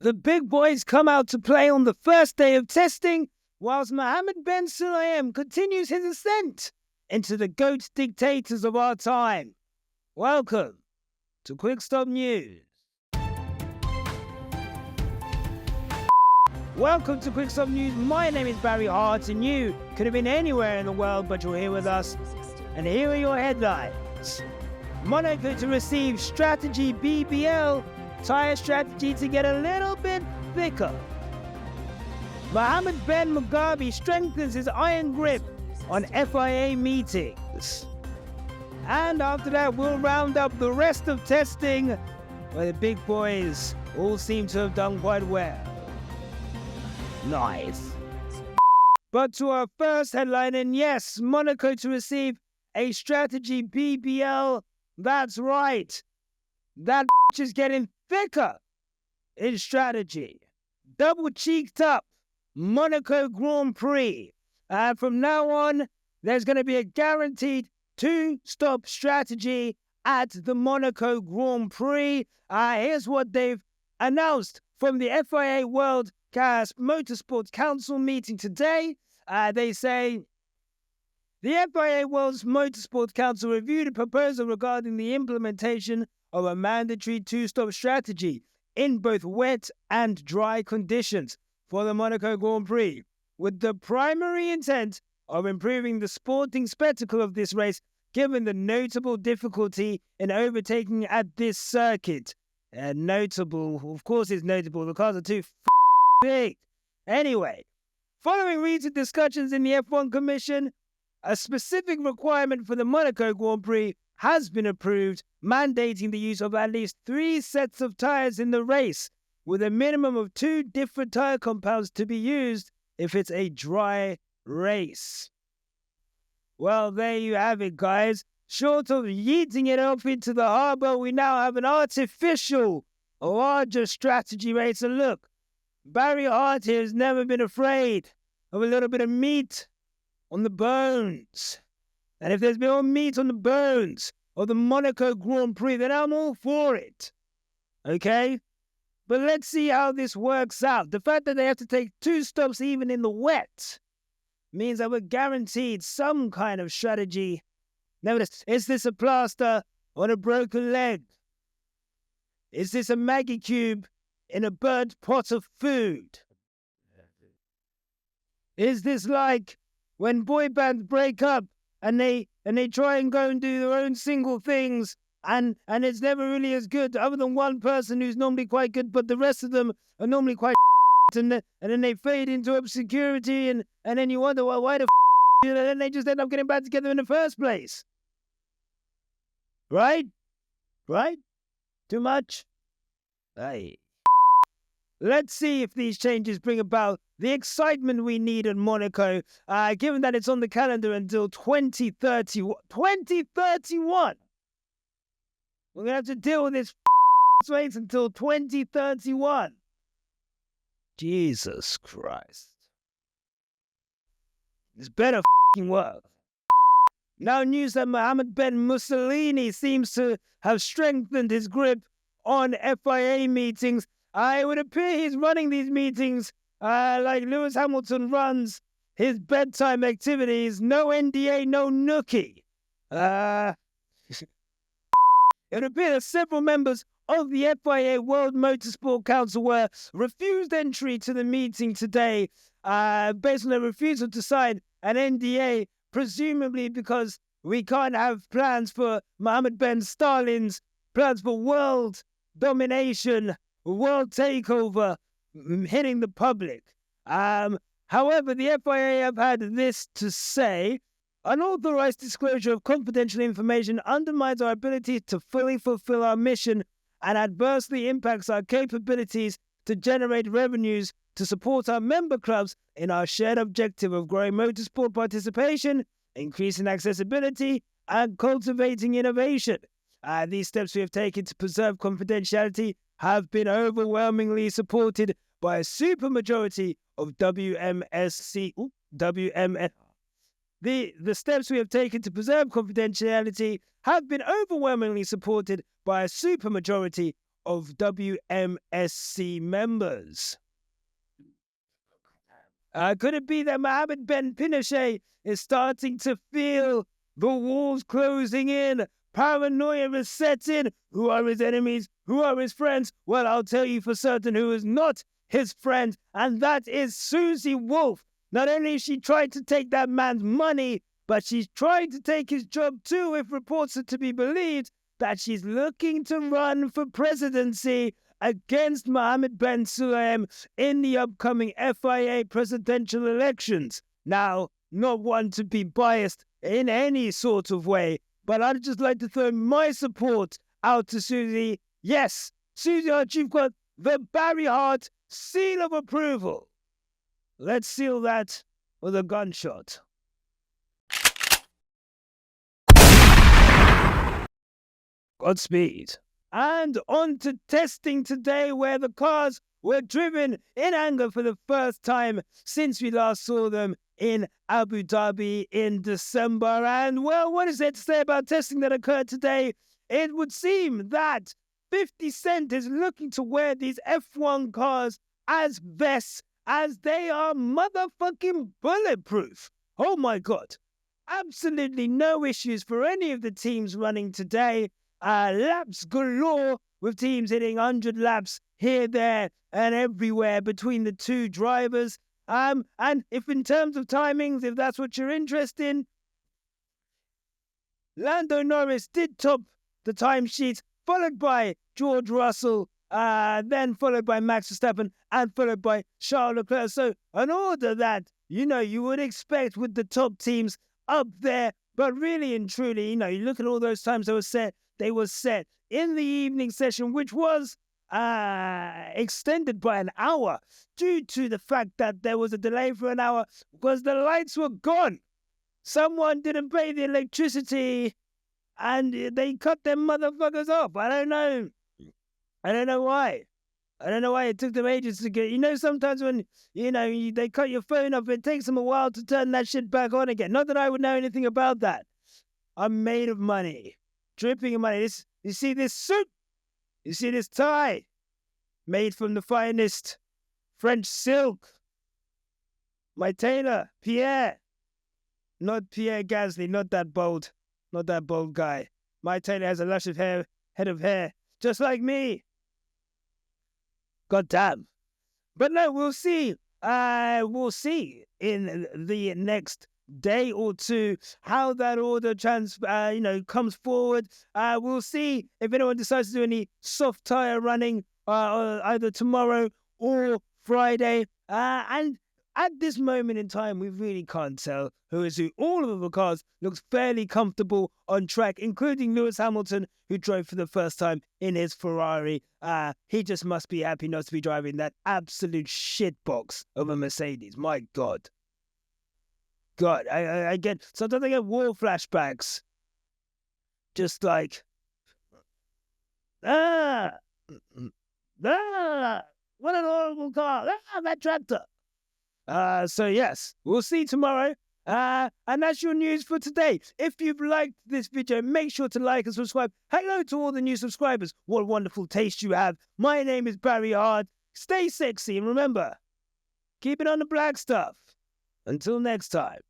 The big boys come out to play on the first day of testing, whilst Mohammed Ben Sulayem continues his ascent into the GOAT dictators of our time. Welcome to Quick Stop News. Welcome to Quick Stop News. My name is Barry Hart, and you could have been anywhere in the world, but you're here with us. And here are your headlines. Monaco to receive strategy BBL, tire strategy to get a little bit thicker. Mohammed Ben Mugabe strengthens his iron grip on FIA meetings. And after that, we'll round up the rest of testing, where the big boys all seem to have done quite well. Nice. But to our first headline, and yes, Monaco to receive a strategy BBL. That's right. That is getting thicker in strategy. Double cheeked up Monaco Grand Prix. And from now on, there's going to be a guaranteed two-stop strategy at the Monaco Grand Prix. Here's what they've announced from the FIA World Motorsports Council meeting today. They say, the FIA World Motorsports Council reviewed a proposal regarding the implementation of a mandatory two-stop strategy in both wet and dry conditions for the Monaco Grand Prix, with the primary intent of improving the sporting spectacle of this race, given the notable difficulty in overtaking at this circuit. Notable, of course it's notable, the cars are too big. Anyway, following recent discussions in the F1 Commission, a specific requirement for the Monaco Grand Prix has been approved, mandating the use of at least 3 sets of tyres in the race, with a minimum of 2 different tyre compounds to be used if it's a dry race. Well, there you have it, guys. Short of yeeting it off into the harbour, we now have an artificial, larger strategy race. And look, Barry Hart here has never been afraid of a little bit of meat on the bones. And if there's more meat on the bones of the Monaco Grand Prix, then I'm all for it. Okay? But let's see how this works out. The fact that they have to take 2 stops even in the wet means that we're guaranteed some kind of strategy. Notice, is this a plaster on a broken leg? Is this a Maggie cube in a burnt pot of food? Is this like when boy bands break up and they try and go and do their own single things, and it's never really as good, other than one person who's normally quite good, but the rest of them are normally quite and then they fade into obscurity, and then you wonder, well, why the and then they just end up getting back together in the first place. Right? Too much? Hey. Let's see if these changes bring about the excitement we need in Monaco, given that it's on the calendar until 2031. 2031! We're going to have to deal with this race until 2031. Jesus Christ. This better work. Now news that Mohammed Ben Mussolini seems to have strengthened his grip on FIA meetings. It would appear he's running these meetings like Lewis Hamilton runs his bedtime activities. No NDA, no nookie. It would appear that several members of the FIA World Motorsport Council were refused entry to the meeting today based on their refusal to sign an NDA, presumably because we can't have plans for Mohammed Ben Stalin's plans for world domination, world takeover hitting the public. However, the FIA have had this to say: unauthorized disclosure of confidential information undermines our ability to fully fulfill our mission and adversely impacts our capabilities to generate revenues to support our member clubs in our shared objective of growing motorsport participation, increasing accessibility, and cultivating innovation. These steps we have taken to preserve confidentiality have been overwhelmingly supported by a supermajority of WMS. The steps we have taken to preserve confidentiality have been overwhelmingly supported by a supermajority of WMSC members. Could it be that Mohammed Ben Pinochet is starting to feel the walls closing in? Paranoia is set in. Who are his enemies? Who are his friends? Well, I'll tell you for certain who is not his friend, and that is Susie Wolf. Not only has she tried to take that man's money, but she's trying to take his job too, if reports are to be believed, that she's looking to run for presidency against Mohammed Ben Sulayem in the upcoming FIA presidential elections. Now, not one to be biased in any sort of way, but I'd just like to throw my support out to Susie. Yes, Susie Hart, you've got the Barry Hart seal of approval. Let's seal that with a gunshot. Godspeed. And on to testing today, where the cars were driven in anger for the first time since we last saw them in Abu Dhabi in December. And well, what is there to say about testing that occurred today? It would seem that 50 Cent is looking to wear these F1 cars as vests, as they are motherfucking bulletproof. Oh my God. Absolutely no issues for any of the teams running today. Laps galore, with teams hitting 100 laps here, there, and everywhere between the two drivers. And if in terms of timings, if that's what you're interested in, Lando Norris did top the timesheet, followed by George Russell, then followed by Max Verstappen, and followed by Charles Leclerc. So an order that, you would expect with the top teams up there. But really and truly, you look at all those times they were set in the evening session, which was extended by an hour due to the fact that there was a delay for an hour because the lights were gone. Someone didn't pay the electricity and they cut them motherfuckers off. I don't know why. I don't know why it took them ages to get... sometimes when, they cut your phone off, it takes them a while to turn that shit back on again. Not that I would know anything about that. I'm made of money. Dripping in money. You see this suit? You see this tie? Made from the finest French silk. My tailor, Pierre. Not Pierre Gasly, not that bold guy. My tailor has a luscious head of hair, just like me. God damn. But no, we'll see. We'll see in the next day or two how that order comes forward. We'll see if anyone decides to do any soft tire running either tomorrow or Friday. And at this moment in time, we really can't tell who is who. All of the cars looks fairly comfortable on track, including Lewis Hamilton, who drove for the first time in his Ferrari. He just must be happy not to be driving that absolute shitbox of a Mercedes. My God. Sometimes I get war flashbacks. Just like, what an horrible car. That tractor. So yes, we'll see tomorrow. And that's your news for today. If you've liked this video, make sure to like and subscribe. Hello to all the new subscribers. What wonderful taste you have. My name is Barry Hart. Stay sexy and remember, keep it on the black stuff. Until next time.